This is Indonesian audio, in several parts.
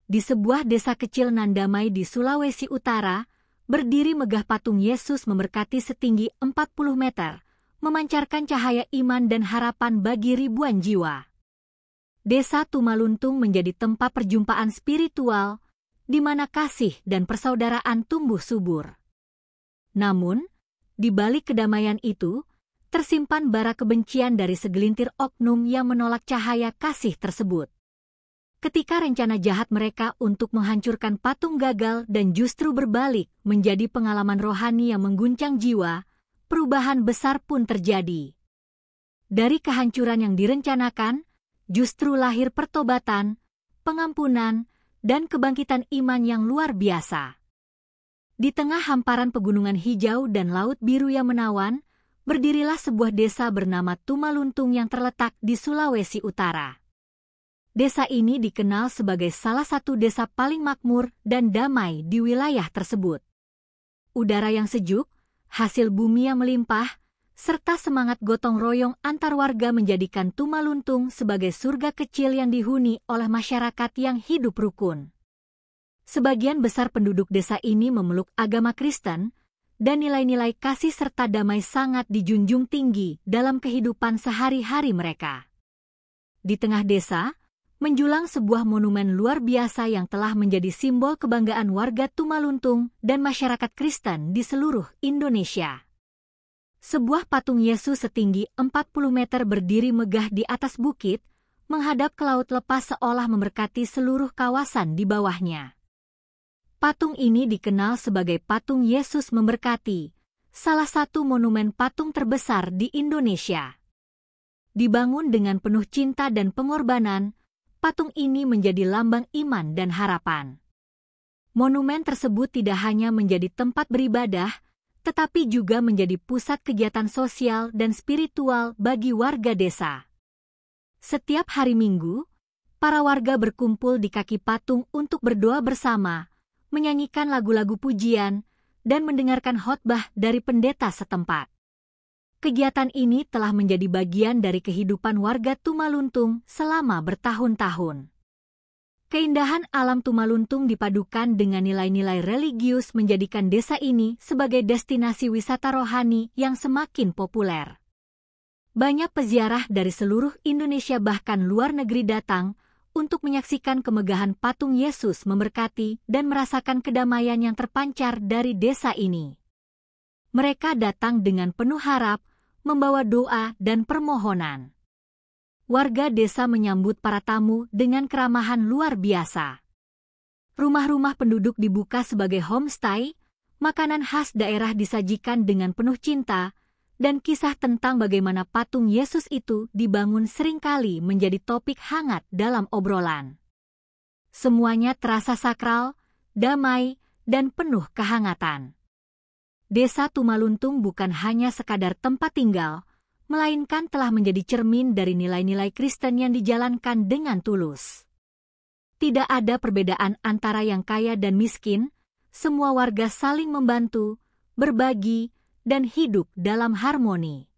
Di sebuah desa kecil nan damai di Sulawesi Utara, berdiri megah patung Yesus memberkati setinggi 40 meter, memancarkan cahaya iman dan harapan bagi ribuan jiwa. Desa Tumaluntung menjadi tempat perjumpaan spiritual, di mana kasih dan persaudaraan tumbuh subur. Namun, di balik kedamaian itu, tersimpan bara kebencian dari segelintir oknum yang menolak cahaya kasih tersebut. Ketika rencana jahat mereka untuk menghancurkan patung gagal dan justru berbalik menjadi pengalaman rohani yang mengguncang jiwa, perubahan besar pun terjadi. Dari kehancuran yang direncanakan, justru lahir pertobatan, pengampunan, dan kebangkitan iman yang luar biasa. Di tengah hamparan pegunungan hijau dan laut biru yang menawan, berdirilah sebuah desa bernama Tumaluntung yang terletak di Sulawesi Utara. Desa ini dikenal sebagai salah satu desa paling makmur dan damai di wilayah tersebut. Udara yang sejuk, hasil bumi yang melimpah, serta semangat gotong royong antar warga menjadikan Tumaluntung sebagai surga kecil yang dihuni oleh masyarakat yang hidup rukun. Sebagian besar penduduk desa ini memeluk agama Kristen, dan nilai-nilai kasih serta damai sangat dijunjung tinggi dalam kehidupan sehari-hari mereka. Di tengah desa, menjulang sebuah monumen luar biasa yang telah menjadi simbol kebanggaan warga Tumaluntung dan masyarakat Kristen di seluruh Indonesia. Sebuah patung Yesus setinggi 40 meter berdiri megah di atas bukit, menghadap ke laut lepas seolah memberkati seluruh kawasan di bawahnya. Patung ini dikenal sebagai patung Yesus memberkati, salah satu monumen patung terbesar di Indonesia. Dibangun dengan penuh cinta dan pengorbanan, patung ini menjadi lambang iman dan harapan. Monumen tersebut tidak hanya menjadi tempat beribadah, tetapi juga menjadi pusat kegiatan sosial dan spiritual bagi warga desa. Setiap hari Minggu, para warga berkumpul di kaki patung untuk berdoa bersama, menyanyikan lagu-lagu pujian, dan mendengarkan khotbah dari pendeta setempat. Kegiatan ini telah menjadi bagian dari kehidupan warga Tumaluntung selama bertahun-tahun. Keindahan alam Tumaluntung dipadukan dengan nilai-nilai religius menjadikan desa ini sebagai destinasi wisata rohani yang semakin populer. Banyak peziarah dari seluruh Indonesia bahkan luar negeri datang untuk menyaksikan kemegahan patung Yesus memberkati dan merasakan kedamaian yang terpancar dari desa ini. Mereka datang dengan penuh harap, membawa doa dan permohonan. Warga desa menyambut para tamu dengan keramahan luar biasa. Rumah-rumah penduduk dibuka sebagai homestay, makanan khas daerah disajikan dengan penuh cinta, dan kisah tentang bagaimana patung Yesus itu dibangun seringkali menjadi topik hangat dalam obrolan. Semuanya terasa sakral, damai, dan penuh kehangatan. Desa Tumaluntung bukan hanya sekadar tempat tinggal, melainkan telah menjadi cermin dari nilai-nilai Kristen yang dijalankan dengan tulus. Tidak ada perbedaan antara yang kaya dan miskin, semua warga saling membantu, berbagi, dan hidup dalam harmoni.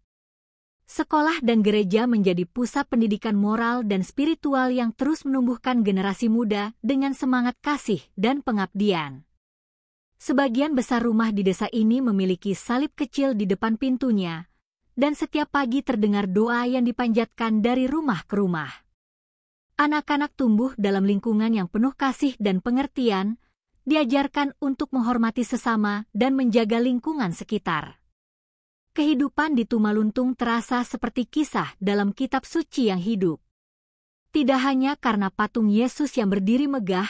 Sekolah dan gereja menjadi pusat pendidikan moral dan spiritual yang terus menumbuhkan generasi muda dengan semangat kasih dan pengabdian. Sebagian besar rumah di desa ini memiliki salib kecil di depan pintunya, dan setiap pagi terdengar doa yang dipanjatkan dari rumah ke rumah. Anak-anak tumbuh dalam lingkungan yang penuh kasih dan pengertian, diajarkan untuk menghormati sesama dan menjaga lingkungan sekitar. Kehidupan di Tumaluntung terasa seperti kisah dalam kitab suci yang hidup. Tidak hanya karena patung Yesus yang berdiri megah,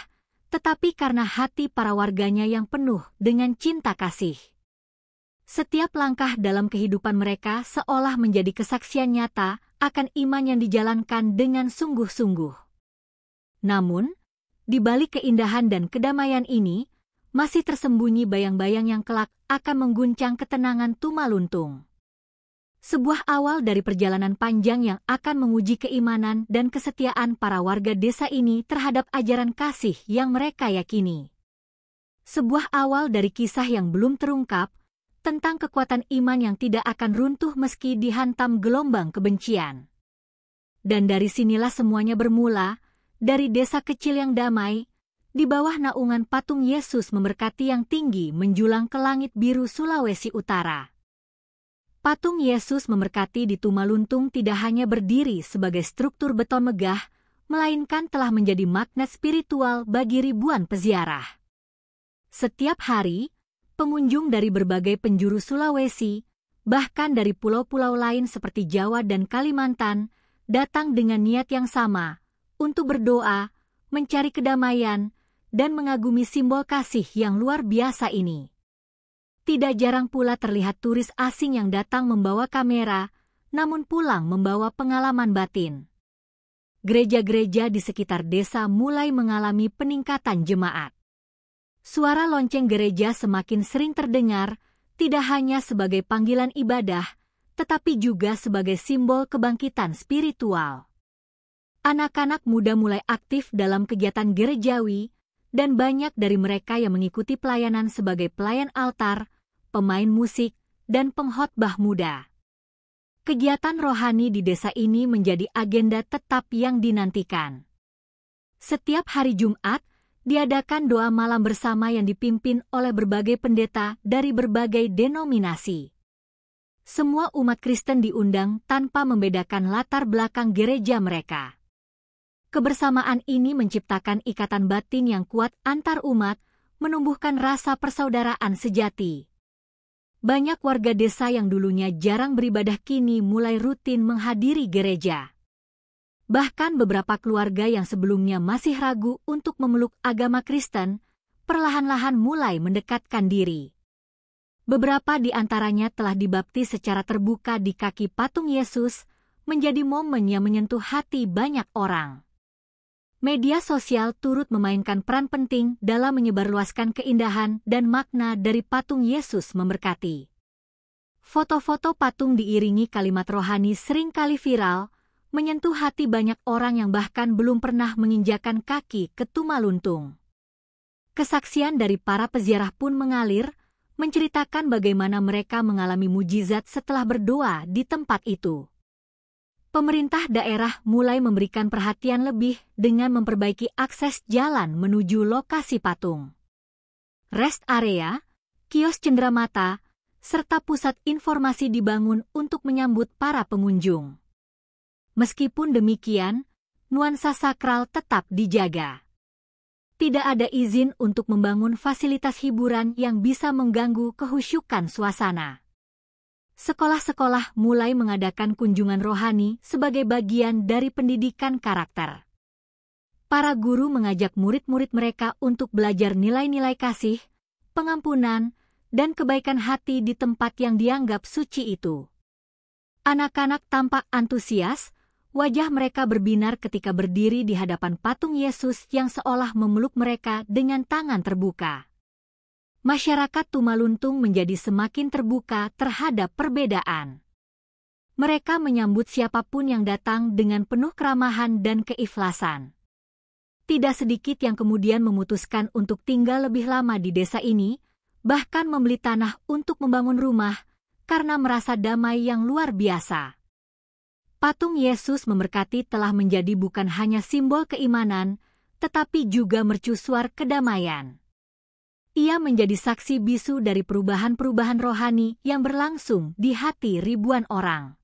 tetapi karena hati para warganya yang penuh dengan cinta kasih. Setiap langkah dalam kehidupan mereka seolah menjadi kesaksian nyata akan iman yang dijalankan dengan sungguh-sungguh. Namun, di balik keindahan dan kedamaian ini, masih tersembunyi bayang-bayang yang kelak akan mengguncang ketenangan Tumaluntung. Sebuah awal dari perjalanan panjang yang akan menguji keimanan dan kesetiaan para warga desa ini terhadap ajaran kasih yang mereka yakini. Sebuah awal dari kisah yang belum terungkap, tentang kekuatan iman yang tidak akan runtuh meski dihantam gelombang kebencian. Dan dari sinilah semuanya bermula, dari desa kecil yang damai, Di bawah naungan patung Yesus memberkati yang tinggi menjulang ke langit biru Sulawesi Utara. Patung Yesus memberkati di Tumaluntung tidak hanya berdiri sebagai struktur beton megah, melainkan telah menjadi magnet spiritual bagi ribuan peziarah. Setiap hari, pengunjung dari berbagai penjuru Sulawesi, bahkan dari pulau-pulau lain seperti Jawa dan Kalimantan, datang dengan niat yang sama, untuk berdoa, mencari kedamaian, dan mengagumi simbol kasih yang luar biasa ini. Tidak jarang pula terlihat turis asing yang datang membawa kamera, namun pulang membawa pengalaman batin. Gereja-gereja di sekitar desa mulai mengalami peningkatan jemaat. Suara lonceng gereja semakin sering terdengar, tidak hanya sebagai panggilan ibadah, tetapi juga sebagai simbol kebangkitan spiritual. Anak-anak muda mulai aktif dalam kegiatan gerejawi, dan banyak dari mereka yang mengikuti pelayanan sebagai pelayan altar, pemain musik, dan pengkhotbah muda. Kegiatan rohani di desa ini menjadi agenda tetap yang dinantikan. Setiap hari Jumat, diadakan doa malam bersama yang dipimpin oleh berbagai pendeta dari berbagai denominasi. Semua umat Kristen diundang tanpa membedakan latar belakang gereja mereka. Kebersamaan ini menciptakan ikatan batin yang kuat antar umat, menumbuhkan rasa persaudaraan sejati. Banyak warga desa yang dulunya jarang beribadah kini mulai rutin menghadiri gereja. Bahkan beberapa keluarga yang sebelumnya masih ragu untuk memeluk agama Kristen, perlahan-lahan mulai mendekatkan diri. Beberapa di antaranya telah dibaptis secara terbuka di kaki patung Yesus, menjadi momen yang menyentuh hati banyak orang. Media sosial turut memainkan peran penting dalam menyebarluaskan keindahan dan makna dari patung Yesus memberkati. Foto-foto patung diiringi kalimat rohani seringkali viral, menyentuh hati banyak orang yang bahkan belum pernah menginjakan kaki ke Tumaluntung. Kesaksian dari para peziarah pun mengalir, menceritakan bagaimana mereka mengalami mujizat setelah berdoa di tempat itu. Pemerintah daerah mulai memberikan perhatian lebih dengan memperbaiki akses jalan menuju lokasi patung. Rest area, kios cenderamata, serta pusat informasi dibangun untuk menyambut para pengunjung. Meskipun demikian, nuansa sakral tetap dijaga. Tidak ada izin untuk membangun fasilitas hiburan yang bisa mengganggu kehusyukan suasana. Sekolah-sekolah mulai mengadakan kunjungan rohani sebagai bagian dari pendidikan karakter. Para guru mengajak murid-murid mereka untuk belajar nilai-nilai kasih, pengampunan, dan kebaikan hati di tempat yang dianggap suci itu. Anak-anak tampak antusias, wajah mereka berbinar ketika berdiri di hadapan patung Yesus yang seolah memeluk mereka dengan tangan terbuka. Masyarakat Tumaluntung menjadi semakin terbuka terhadap perbedaan. Mereka menyambut siapapun yang datang dengan penuh keramahan dan keikhlasan. Tidak sedikit yang kemudian memutuskan untuk tinggal lebih lama di desa ini, bahkan membeli tanah untuk membangun rumah, karena merasa damai yang luar biasa. Patung Yesus memberkati telah menjadi bukan hanya simbol keimanan, tetapi juga mercusuar kedamaian. Ia menjadi saksi bisu dari perubahan-perubahan rohani yang berlangsung di hati ribuan orang.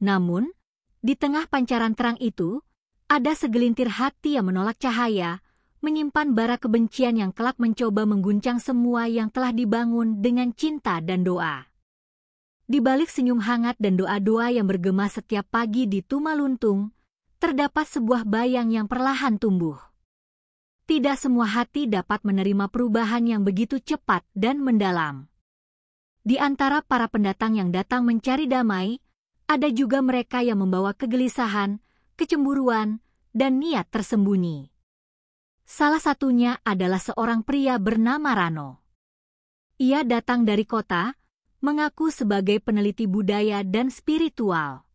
Namun, di tengah pancaran terang itu, ada segelintir hati yang menolak cahaya, menyimpan bara kebencian yang kelak mencoba mengguncang semua yang telah dibangun dengan cinta dan doa. Di balik senyum hangat dan doa-doa yang bergema setiap pagi di Tumaluntung, terdapat sebuah bayang yang perlahan tumbuh. Tidak semua hati dapat menerima perubahan yang begitu cepat dan mendalam. Di antara para pendatang yang datang mencari damai, ada juga mereka yang membawa kegelisahan, kecemburuan, dan niat tersembunyi. Salah satunya adalah seorang pria bernama Rano. Ia datang dari kota, mengaku sebagai peneliti budaya dan spiritual.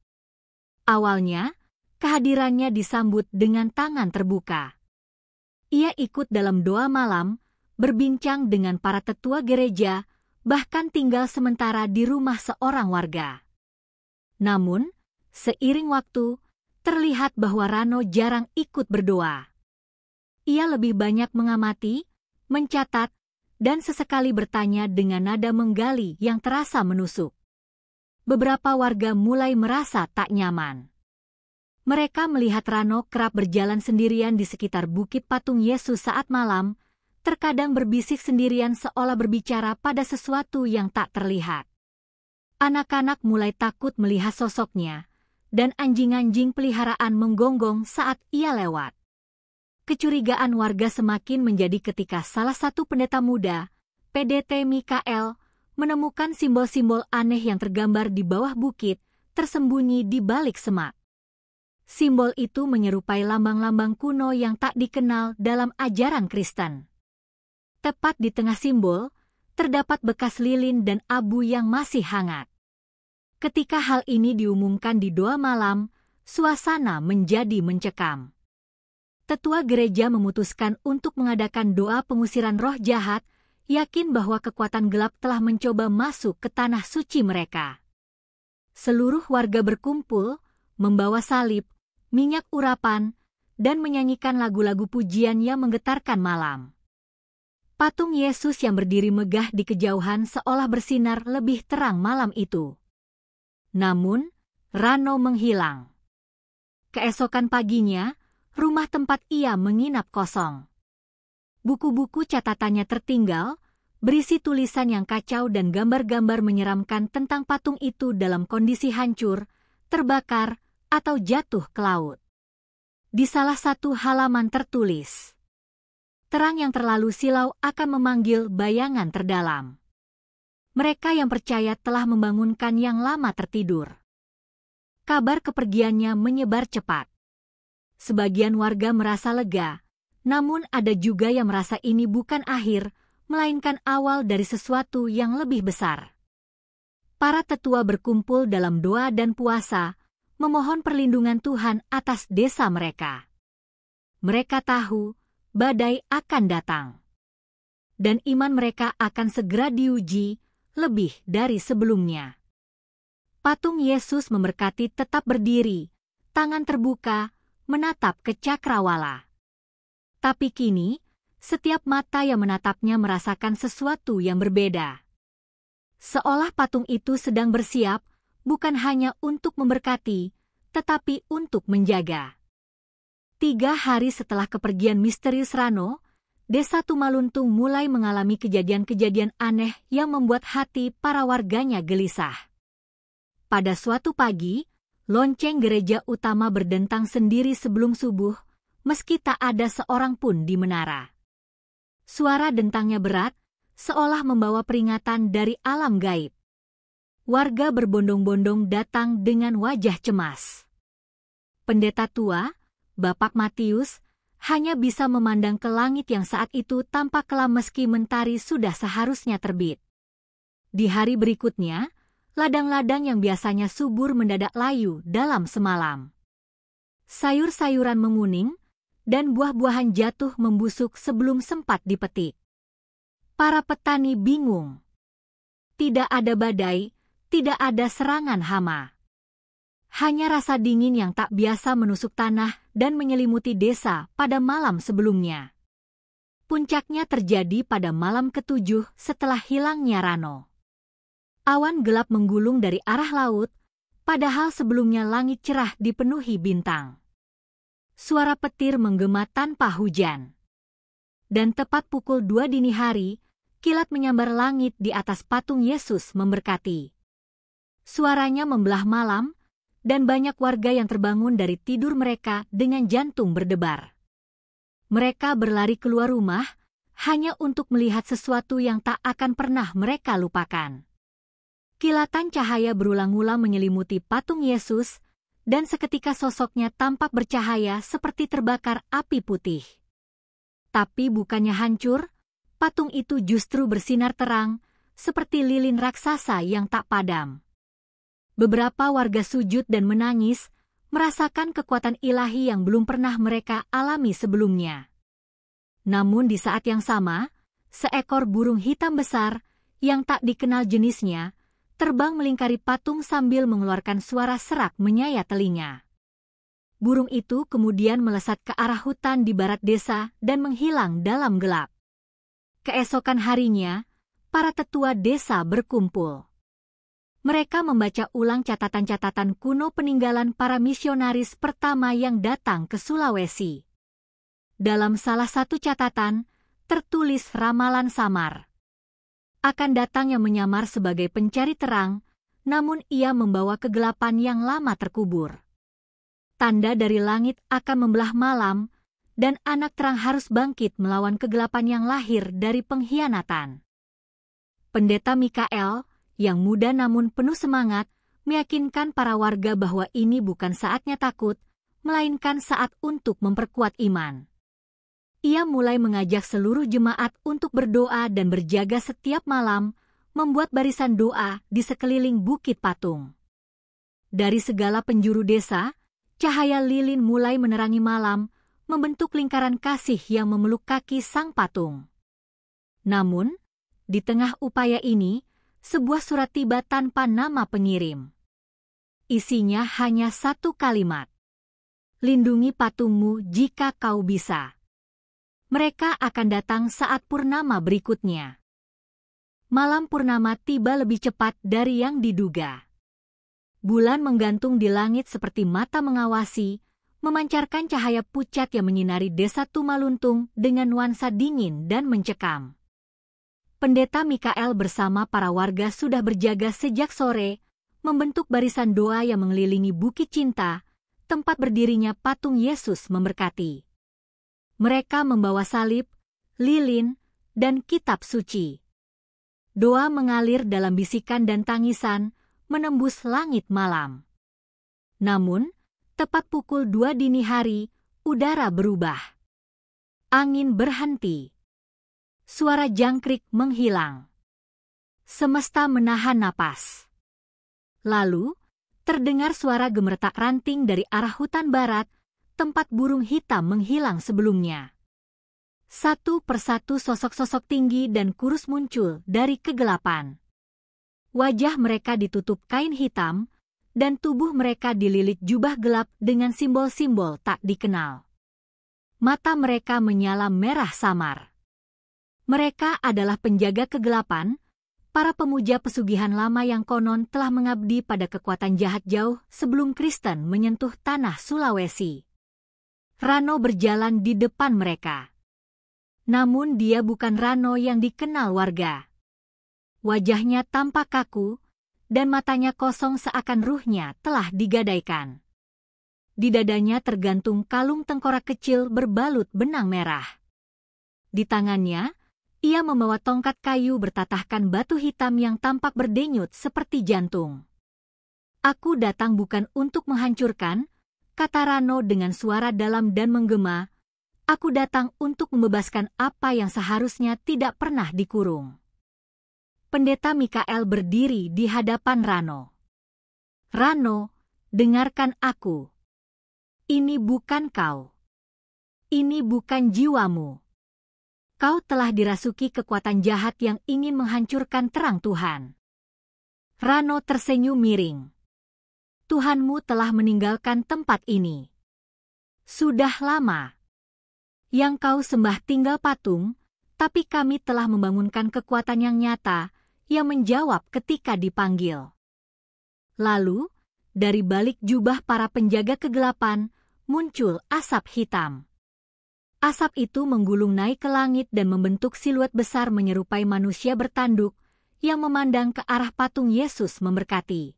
Awalnya, kehadirannya disambut dengan tangan terbuka. Ia ikut dalam doa malam, berbincang dengan para tetua gereja, bahkan tinggal sementara di rumah seorang warga. Namun, seiring waktu, terlihat bahwa Rano jarang ikut berdoa. Ia lebih banyak mengamati, mencatat, dan sesekali bertanya dengan nada menggali yang terasa menusuk. Beberapa warga mulai merasa tak nyaman. Mereka melihat Rano kerap berjalan sendirian di sekitar bukit patung Yesus saat malam, terkadang berbisik sendirian seolah berbicara pada sesuatu yang tak terlihat. Anak-anak mulai takut melihat sosoknya, dan anjing-anjing peliharaan menggonggong saat ia lewat. Kecurigaan warga semakin menjadi ketika salah satu pendeta muda, PDT Mikael, menemukan simbol-simbol aneh yang tergambar di bawah bukit, tersembunyi di balik semak. Simbol itu menyerupai lambang-lambang kuno yang tak dikenal dalam ajaran Kristen. Tepat di tengah simbol, terdapat bekas lilin dan abu yang masih hangat. Ketika hal ini diumumkan di doa malam, suasana menjadi mencekam. Tetua gereja memutuskan untuk mengadakan doa pengusiran roh jahat, yakin bahwa kekuatan gelap telah mencoba masuk ke tanah suci mereka. Seluruh warga berkumpul, membawa salib, minyak urapan, dan menyanyikan lagu-lagu pujian yang menggetarkan malam. Patung Yesus yang berdiri megah di kejauhan seolah bersinar lebih terang malam itu. Namun, Rano menghilang. Keesokan paginya, rumah tempat ia menginap kosong. Buku-buku catatannya tertinggal, berisi tulisan yang kacau dan gambar-gambar menyeramkan tentang patung itu dalam kondisi hancur, terbakar, atau jatuh ke laut. Di salah satu halaman tertulis, "Terang yang terlalu silau akan memanggil bayangan terdalam. Mereka yang percaya telah membangunkan yang lama tertidur." Kabar kepergiannya menyebar cepat. Sebagian warga merasa lega, namun ada juga yang merasa ini bukan akhir, melainkan awal dari sesuatu yang lebih besar. Para tetua berkumpul dalam doa dan puasa, memohon perlindungan Tuhan atas desa mereka. Mereka tahu badai akan datang, dan iman mereka akan segera diuji lebih dari sebelumnya. Patung Yesus memberkati tetap berdiri, tangan terbuka, menatap ke cakrawala. Tapi kini, setiap mata yang menatapnya merasakan sesuatu yang berbeda. Seolah patung itu sedang bersiap, bukan hanya untuk memberkati, tetapi untuk menjaga. 3 hari setelah kepergian misterius Rano, desa Tumaluntung mulai mengalami kejadian-kejadian aneh yang membuat hati para warganya gelisah. Pada suatu pagi, lonceng gereja utama berdentang sendiri sebelum subuh, meski tak ada seorang pun di menara. Suara dentangnya berat, seolah membawa peringatan dari alam gaib. Warga berbondong-bondong datang dengan wajah cemas. Pendeta tua, Bapak Matius, hanya bisa memandang ke langit yang saat itu tampak kelam meski mentari sudah seharusnya terbit. Di hari berikutnya, ladang-ladang yang biasanya subur mendadak layu dalam semalam. Sayur-sayuran menguning, dan buah-buahan jatuh membusuk sebelum sempat dipetik. Para petani bingung. Tidak ada badai, tidak ada serangan hama. Hanya rasa dingin yang tak biasa menusuk tanah dan menyelimuti desa pada malam sebelumnya. Puncaknya terjadi pada malam ke-7 setelah hilangnya Rano. Awan gelap menggulung dari arah laut, padahal sebelumnya langit cerah dipenuhi bintang. Suara petir menggema tanpa hujan. Dan tepat pukul 2 dini hari, kilat menyambar langit di atas patung Yesus memberkati. Suaranya membelah malam, dan banyak warga yang terbangun dari tidur mereka dengan jantung berdebar. Mereka berlari keluar rumah, hanya untuk melihat sesuatu yang tak akan pernah mereka lupakan. Kilatan cahaya berulang-ulang menyelimuti patung Yesus, dan seketika sosoknya tampak bercahaya seperti terbakar api putih. Tapi bukannya hancur, patung itu justru bersinar terang, seperti lilin raksasa yang tak padam. Beberapa warga sujud dan menangis, merasakan kekuatan ilahi yang belum pernah mereka alami sebelumnya. Namun di saat yang sama, seekor burung hitam besar, yang tak dikenal jenisnya, terbang melingkari patung sambil mengeluarkan suara serak menyayat telinga. Burung itu kemudian melesat ke arah hutan di barat desa dan menghilang dalam gelap. Keesokan harinya, para tetua desa berkumpul. Mereka membaca ulang catatan-catatan kuno peninggalan para misionaris pertama yang datang ke Sulawesi. Dalam salah satu catatan, tertulis ramalan samar. Akan datang yang menyamar sebagai pencari terang, namun ia membawa kegelapan yang lama terkubur. Tanda dari langit akan membelah malam, dan anak terang harus bangkit melawan kegelapan yang lahir dari pengkhianatan. Pendeta Mikael, yang muda namun penuh semangat, meyakinkan para warga bahwa ini bukan saatnya takut, melainkan saat untuk memperkuat iman. Ia mulai mengajak seluruh jemaat untuk berdoa dan berjaga setiap malam, membuat barisan doa di sekeliling bukit patung. Dari segala penjuru desa, cahaya lilin mulai menerangi malam, membentuk lingkaran kasih yang memeluk kaki sang patung. Namun, di tengah upaya ini, sebuah surat tiba tanpa nama pengirim. Isinya hanya satu kalimat. Lindungi patungmu jika kau bisa. Mereka akan datang saat purnama berikutnya. Malam purnama tiba lebih cepat dari yang diduga. Bulan menggantung di langit seperti mata mengawasi, memancarkan cahaya pucat yang menyinari desa Tumaluntung dengan nuansa dingin dan mencekam. Pendeta Mikael bersama para warga sudah berjaga sejak sore, membentuk barisan doa yang mengelilingi Bukit Cinta, tempat berdirinya patung Yesus memberkati. Mereka membawa salib, lilin, dan kitab suci. Doa mengalir dalam bisikan dan tangisan, menembus langit malam. Namun, tepat pukul 2 dini hari, udara berubah. Angin berhenti. Suara jangkrik menghilang. Semesta menahan napas. Lalu, terdengar suara gemeretak ranting dari arah hutan barat, tempat burung hitam menghilang sebelumnya. Satu persatu sosok-sosok tinggi dan kurus muncul dari kegelapan. Wajah mereka ditutup kain hitam, dan tubuh mereka dililit jubah gelap dengan simbol-simbol tak dikenal. Mata mereka menyala merah samar. Mereka adalah penjaga kegelapan, para pemuja pesugihan lama yang konon telah mengabdi pada kekuatan jahat jauh sebelum Kristen menyentuh tanah Sulawesi. Rano berjalan di depan mereka. Namun dia bukan Rano yang dikenal warga. Wajahnya tampak kaku, dan matanya kosong seakan ruhnya telah digadaikan. Di dadanya tergantung kalung tengkorak kecil berbalut benang merah. Di tangannya, ia membawa tongkat kayu bertatahkan batu hitam yang tampak berdenyut seperti jantung. Aku datang bukan untuk menghancurkan, kata Rano dengan suara dalam dan menggema. Aku datang untuk membebaskan apa yang seharusnya tidak pernah dikurung. Pendeta Mikael berdiri di hadapan Rano. Rano, dengarkan aku. Ini bukan kau. Ini bukan jiwamu. Kau telah dirasuki kekuatan jahat yang ingin menghancurkan terang Tuhan. Rano tersenyum miring. Tuhanmu telah meninggalkan tempat ini. Sudah lama. Yang kau sembah tinggal patung, tapi kami telah membangunkan kekuatan yang nyata, yang menjawab ketika dipanggil. Lalu, dari balik jubah para penjaga kegelapan, muncul asap hitam. Asap itu menggulung naik ke langit dan membentuk siluet besar menyerupai manusia bertanduk, yang memandang ke arah patung Yesus memberkati.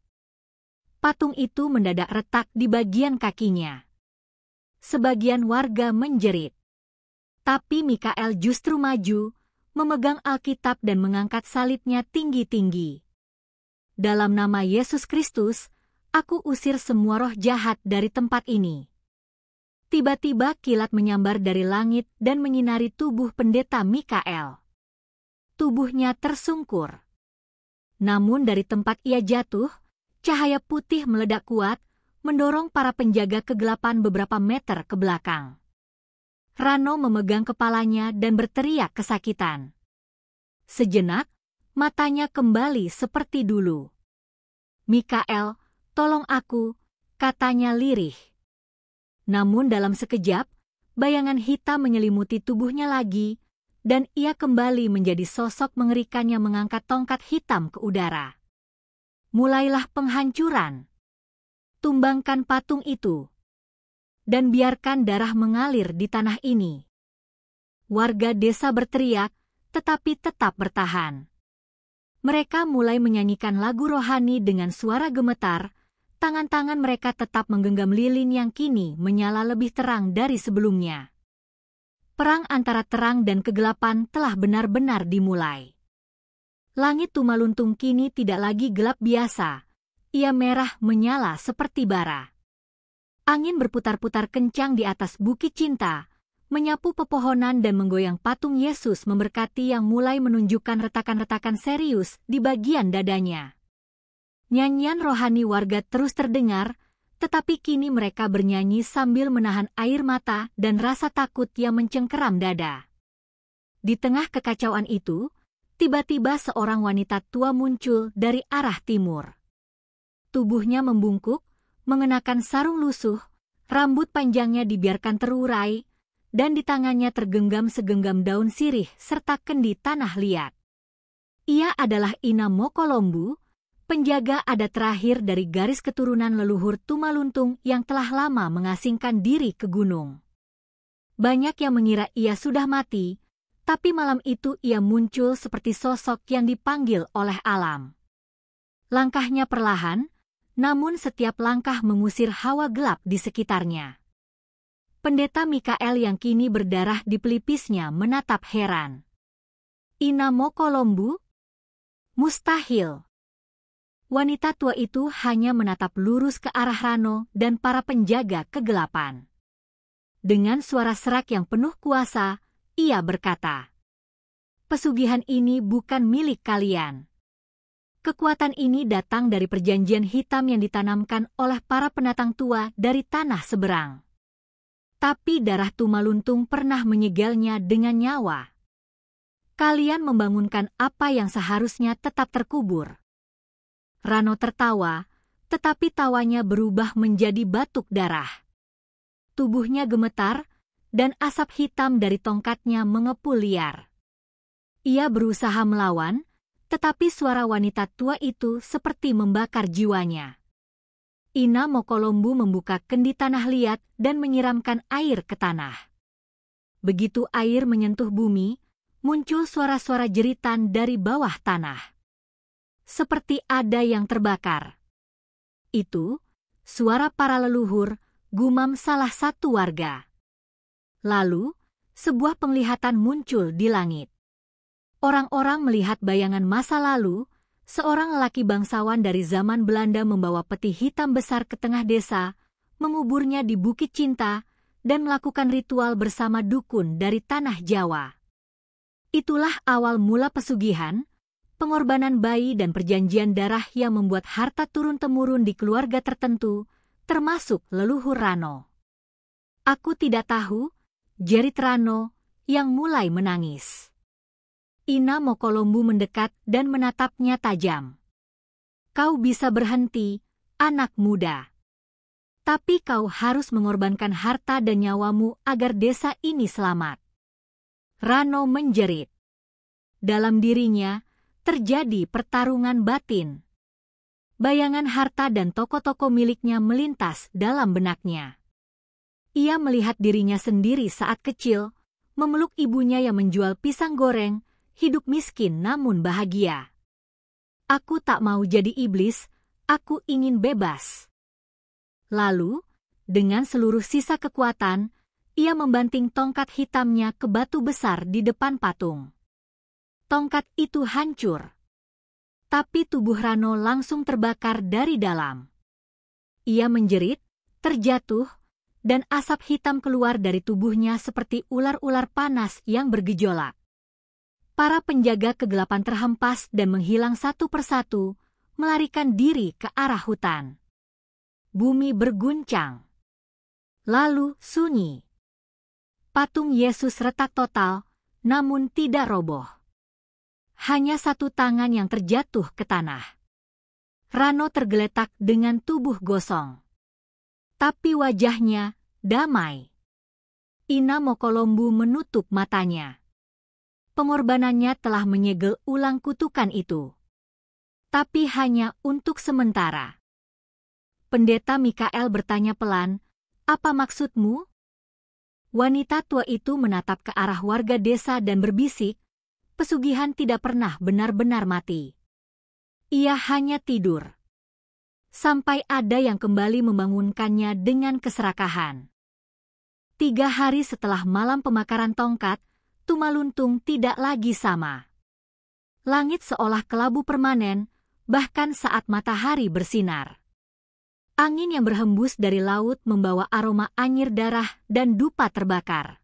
Patung itu mendadak retak di bagian kakinya. Sebagian warga menjerit. Tapi Mikael justru maju, memegang Alkitab dan mengangkat salibnya tinggi-tinggi. Dalam nama Yesus Kristus, aku usir semua roh jahat dari tempat ini. Tiba-tiba kilat menyambar dari langit dan menyinari tubuh pendeta Mikael. Tubuhnya tersungkur. Namun dari tempat ia jatuh, cahaya putih meledak kuat, mendorong para penjaga kegelapan beberapa meter ke belakang. Rano memegang kepalanya dan berteriak kesakitan. Sejenak, matanya kembali seperti dulu. Mikael, tolong aku, katanya lirih. Namun dalam sekejap, bayangan hitam menyelimuti tubuhnya lagi, dan ia kembali menjadi sosok mengerikan yang mengangkat tongkat hitam ke udara. Mulailah penghancuran. Tumbangkan patung itu, dan biarkan darah mengalir di tanah ini. Warga desa berteriak, tetapi tetap bertahan. Mereka mulai menyanyikan lagu rohani dengan suara gemetar, tangan-tangan mereka tetap menggenggam lilin yang kini menyala lebih terang dari sebelumnya. Perang antara terang dan kegelapan telah benar-benar dimulai. Langit Tumaluntung kini tidak lagi gelap biasa, ia merah menyala seperti bara. Angin berputar-putar kencang di atas Bukit Cinta, menyapu pepohonan dan menggoyang patung Yesus memberkati yang mulai menunjukkan retakan-retakan serius di bagian dadanya. Nyanyian rohani warga terus terdengar, tetapi kini mereka bernyanyi sambil menahan air mata dan rasa takut yang mencengkeram dada. Di tengah kekacauan itu, tiba-tiba seorang wanita tua muncul dari arah timur. Tubuhnya membungkuk, mengenakan sarung lusuh, rambut panjangnya dibiarkan terurai, dan di tangannya tergenggam segenggam daun sirih serta kendi tanah liat. Ia adalah Ina Mokolombu, penjaga adat terakhir dari garis keturunan leluhur Tumaluntung yang telah lama mengasingkan diri ke gunung. Banyak yang mengira ia sudah mati, tapi malam itu ia muncul seperti sosok yang dipanggil oleh alam. Langkahnya perlahan, namun setiap langkah mengusir hawa gelap di sekitarnya. Pendeta Mikael yang kini berdarah di pelipisnya menatap heran. Ina Mokolombu? Mustahil. Wanita tua itu hanya menatap lurus ke arah Rano dan para penjaga kegelapan. Dengan suara serak yang penuh kuasa, ia berkata, "Pesugihan ini bukan milik kalian. Kekuatan ini datang dari perjanjian hitam yang ditanamkan oleh para penatang tua dari tanah seberang. Tapi darah Tumaluntung pernah menyegelnya dengan nyawa. Kalian membangunkan apa yang seharusnya tetap terkubur." Rano tertawa, tetapi tawanya berubah menjadi batuk darah. Tubuhnya gemetar, dan asap hitam dari tongkatnya mengepul liar. Ia berusaha melawan, tetapi suara wanita tua itu seperti membakar jiwanya. Ina Mokolombu membuka kendi tanah liat dan menyiramkan air ke tanah. Begitu air menyentuh bumi, muncul suara-suara jeritan dari bawah tanah. Seperti ada yang terbakar. Itu, suara para leluhur, gumam salah satu warga. Lalu, sebuah penglihatan muncul di langit. Orang-orang melihat bayangan masa lalu, seorang lelaki bangsawan dari zaman Belanda membawa peti hitam besar ke tengah desa, menguburnya di Bukit Cinta, dan melakukan ritual bersama dukun dari tanah Jawa. Itulah awal mula pesugihan, pengorbanan bayi dan perjanjian darah yang membuat harta turun-temurun di keluarga tertentu, termasuk leluhur Rano. "Aku tidak tahu," jerit Rano, yang mulai menangis. Ina Mokolombu mendekat dan menatapnya tajam. "Kau bisa berhenti, anak muda. Tapi kau harus mengorbankan harta dan nyawamu agar desa ini selamat." Rano menjerit. Dalam dirinya, terjadi pertarungan batin. Bayangan harta dan toko-toko miliknya melintas dalam benaknya. Ia melihat dirinya sendiri saat kecil, memeluk ibunya yang menjual pisang goreng, hidup miskin namun bahagia. "Aku tak mau jadi iblis, aku ingin bebas." Lalu, dengan seluruh sisa kekuatan, ia membanting tongkat hitamnya ke batu besar di depan patung. Tongkat itu hancur. Tapi tubuh Rano langsung terbakar dari dalam. Ia menjerit, terjatuh, dan asap hitam keluar dari tubuhnya seperti ular-ular panas yang bergejolak. Para penjaga kegelapan terhempas dan menghilang satu persatu, melarikan diri ke arah hutan. Bumi berguncang. Lalu sunyi. Patung Yesus retak total, namun tidak roboh. Hanya satu tangan yang terjatuh ke tanah. Rano tergeletak dengan tubuh gosong. Tapi wajahnya damai. Ina Mokolombu menutup matanya. Pengorbanannya telah menyegel ulang kutukan itu. Tapi hanya untuk sementara. Pendeta Mikael bertanya pelan, "Apa maksudmu?" Wanita tua itu menatap ke arah warga desa dan berbisik, "Pesugihan tidak pernah benar-benar mati. Ia hanya tidur. Sampai ada yang kembali membangunkannya dengan keserakahan. 3 hari setelah malam pemakaran tongkat, Tumaluntung tidak lagi sama. Langit seolah kelabu permanen, bahkan saat matahari bersinar. Angin yang berhembus dari laut membawa aroma anyir darah dan dupa terbakar.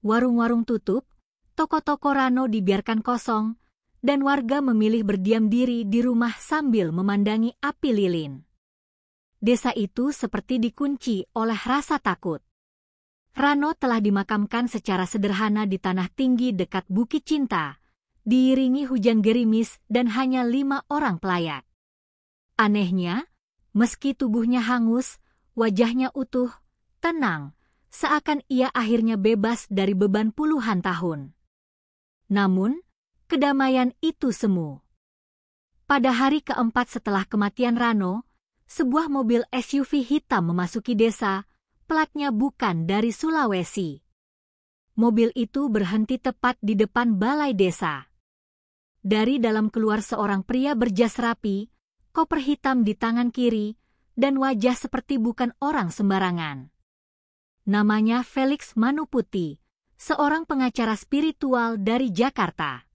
Warung-warung tutup, toko-toko Rano dibiarkan kosong, dan warga memilih berdiam diri di rumah sambil memandangi api lilin. Desa itu seperti dikunci oleh rasa takut. Rano telah dimakamkan secara sederhana di tanah tinggi dekat Bukit Cinta, diiringi hujan gerimis dan hanya 5 orang pelayat. Anehnya, meski tubuhnya hangus, wajahnya utuh, tenang, seakan ia akhirnya bebas dari beban puluhan tahun. Namun, kedamaian itu semu. Pada hari keempat setelah kematian Rano, sebuah mobil SUV hitam memasuki desa, platnya bukan dari Sulawesi. Mobil itu berhenti tepat di depan balai desa. Dari dalam keluar seorang pria berjas rapi, koper hitam di tangan kiri, dan wajah seperti bukan orang sembarangan. Namanya Felix Manuputi, seorang pengacara spiritual dari Jakarta.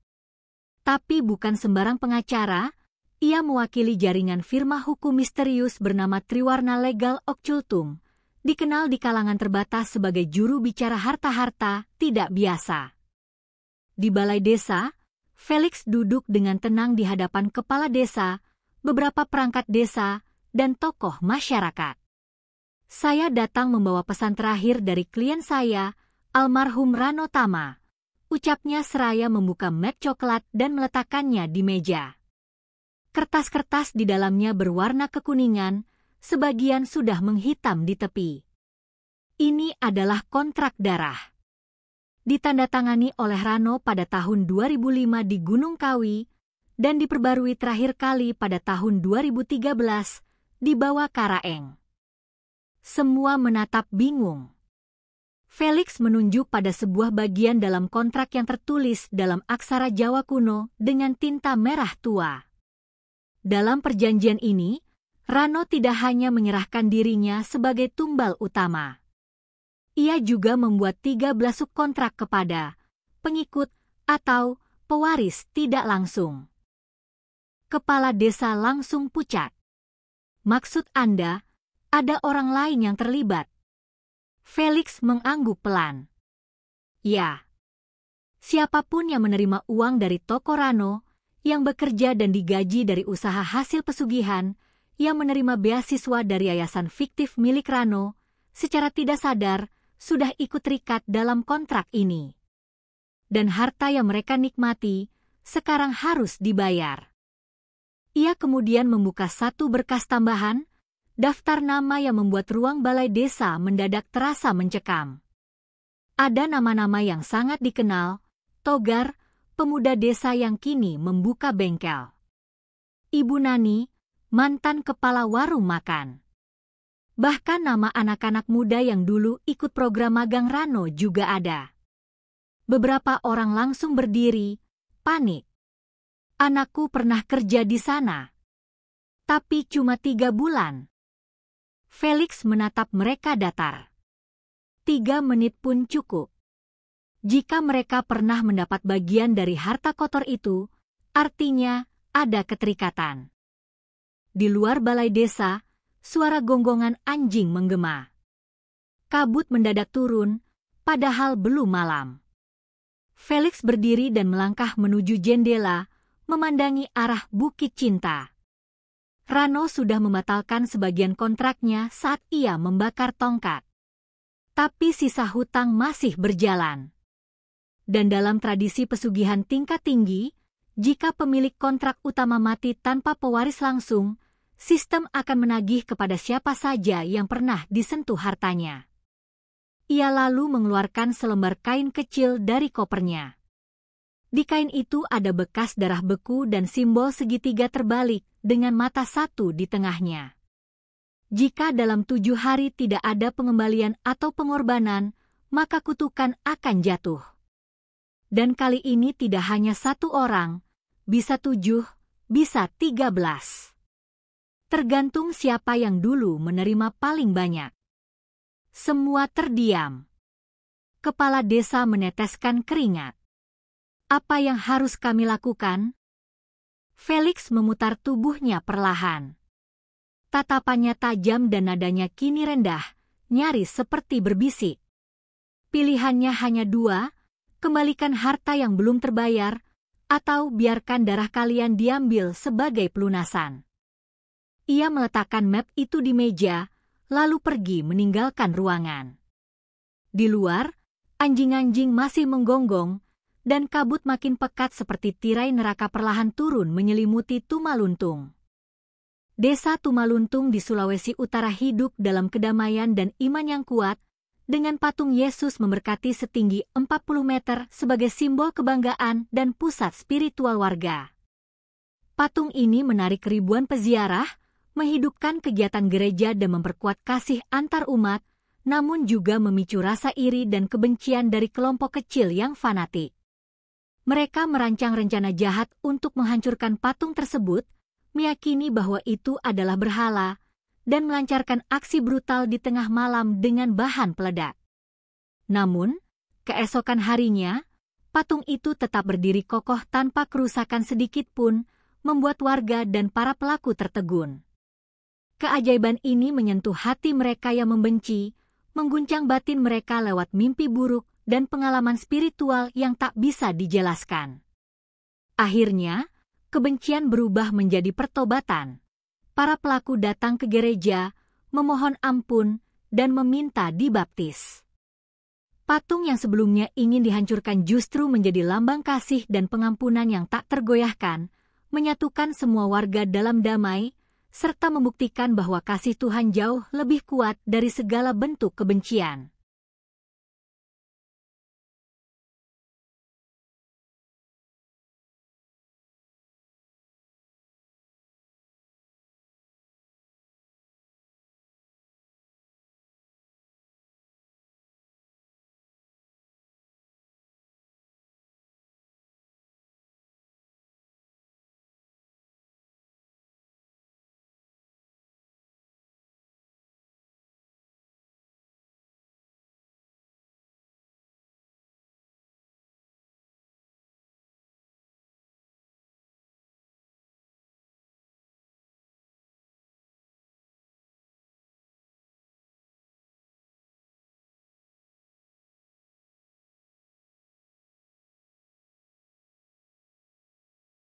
Tapi bukan sembarang pengacara, ia mewakili jaringan firma hukum misterius bernama Triwarna Legal Okcultum, dikenal di kalangan terbatas sebagai juru bicara harta-harta tidak biasa. Di balai desa, Felix duduk dengan tenang di hadapan kepala desa, beberapa perangkat desa, dan tokoh masyarakat. "Saya datang membawa pesan terakhir dari klien saya, almarhum Rano Tama," ucapnya seraya membuka mat coklat dan meletakkannya di meja. Kertas-kertas di dalamnya berwarna kekuningan, sebagian sudah menghitam di tepi. Ini adalah kontrak darah. Ditandatangani oleh Rano pada tahun 2005 di Gunung Kawi, dan diperbarui terakhir kali pada tahun 2013 di bawah Karaeng. Semua menatap bingung. Felix menunjuk pada sebuah bagian dalam kontrak yang tertulis dalam aksara Jawa kuno dengan tinta merah tua. Dalam perjanjian ini, Rano tidak hanya menyerahkan dirinya sebagai tumbal utama. Ia juga membuat 13 subkontrak kepada pengikut atau pewaris tidak langsung. Kepala desa langsung pucat. "Maksud Anda, ada orang lain yang terlibat?" Felix mengangguk pelan. "Ya. Siapapun yang menerima uang dari toko Rano, yang bekerja dan digaji dari usaha hasil pesugihan, yang menerima beasiswa dari yayasan fiktif milik Rano, secara tidak sadar sudah ikut terikat dalam kontrak ini. Dan harta yang mereka nikmati sekarang harus dibayar." Ia kemudian membuka satu berkas tambahan, daftar nama yang membuat ruang balai desa mendadak terasa mencekam. Ada nama-nama yang sangat dikenal, Togar, pemuda desa yang kini membuka bengkel. Ibu Nani, mantan kepala warung makan. Bahkan nama anak-anak muda yang dulu ikut program magang Rano juga ada. Beberapa orang langsung berdiri, panik. "Anakku pernah kerja di sana. Tapi cuma 3 bulan. Felix menatap mereka datar. 3 menit pun cukup. Jika mereka pernah mendapat bagian dari harta kotor itu, artinya ada keterikatan. Di luar balai desa, suara gonggongan anjing menggema. Kabut mendadak turun, padahal belum malam. Felix berdiri dan melangkah menuju jendela, memandangi arah Bukit Cinta. Rano sudah membatalkan sebagian kontraknya saat ia membakar tongkat. Tapi sisa hutang masih berjalan. Dan dalam tradisi pesugihan tingkat tinggi, jika pemilik kontrak utama mati tanpa pewaris langsung, sistem akan menagih kepada siapa saja yang pernah disentuh hartanya. Ia lalu mengeluarkan selembar kain kecil dari kopernya. Di kain itu ada bekas darah beku dan simbol segitiga terbalik dengan mata satu di tengahnya. Jika dalam 7 hari tidak ada pengembalian atau pengorbanan, maka kutukan akan jatuh. Dan kali ini tidak hanya 1 orang, bisa 7, bisa 13. Tergantung siapa yang dulu menerima paling banyak. Semua terdiam. Kepala desa meneteskan keringat. Apa yang harus kami lakukan? Felix memutar tubuhnya perlahan. Tatapannya tajam dan nadanya kini rendah, nyaris seperti berbisik. Pilihannya hanya 2, kembalikan harta yang belum terbayar, atau biarkan darah kalian diambil sebagai pelunasan. Ia meletakkan map itu di meja, lalu pergi meninggalkan ruangan. Di luar, anjing-anjing masih menggonggong, dan kabut makin pekat seperti tirai neraka perlahan turun menyelimuti Tumaluntung. Desa Tumaluntung di Sulawesi Utara hidup dalam kedamaian dan iman yang kuat, dengan patung Yesus memberkati setinggi 40 meter sebagai simbol kebanggaan dan pusat spiritual warga. Patung ini menarik ribuan peziarah, menghidupkan kegiatan gereja dan memperkuat kasih antar umat, namun juga memicu rasa iri dan kebencian dari kelompok kecil yang fanatik. Mereka merancang rencana jahat untuk menghancurkan patung tersebut, meyakini bahwa itu adalah berhala, dan melancarkan aksi brutal di tengah malam dengan bahan peledak. Namun, keesokan harinya, patung itu tetap berdiri kokoh tanpa kerusakan sedikit pun, membuat warga dan para pelaku tertegun. Keajaiban ini menyentuh hati mereka yang membenci, mengguncang batin mereka lewat mimpi buruk dan pengalaman spiritual yang tak bisa dijelaskan. Akhirnya, kebencian berubah menjadi pertobatan. Para pelaku datang ke gereja, memohon ampun, dan meminta dibaptis. Patung yang sebelumnya ingin dihancurkan justru menjadi lambang kasih dan pengampunan yang tak tergoyahkan, menyatukan semua warga dalam damai, serta membuktikan bahwa kasih Tuhan jauh lebih kuat dari segala bentuk kebencian.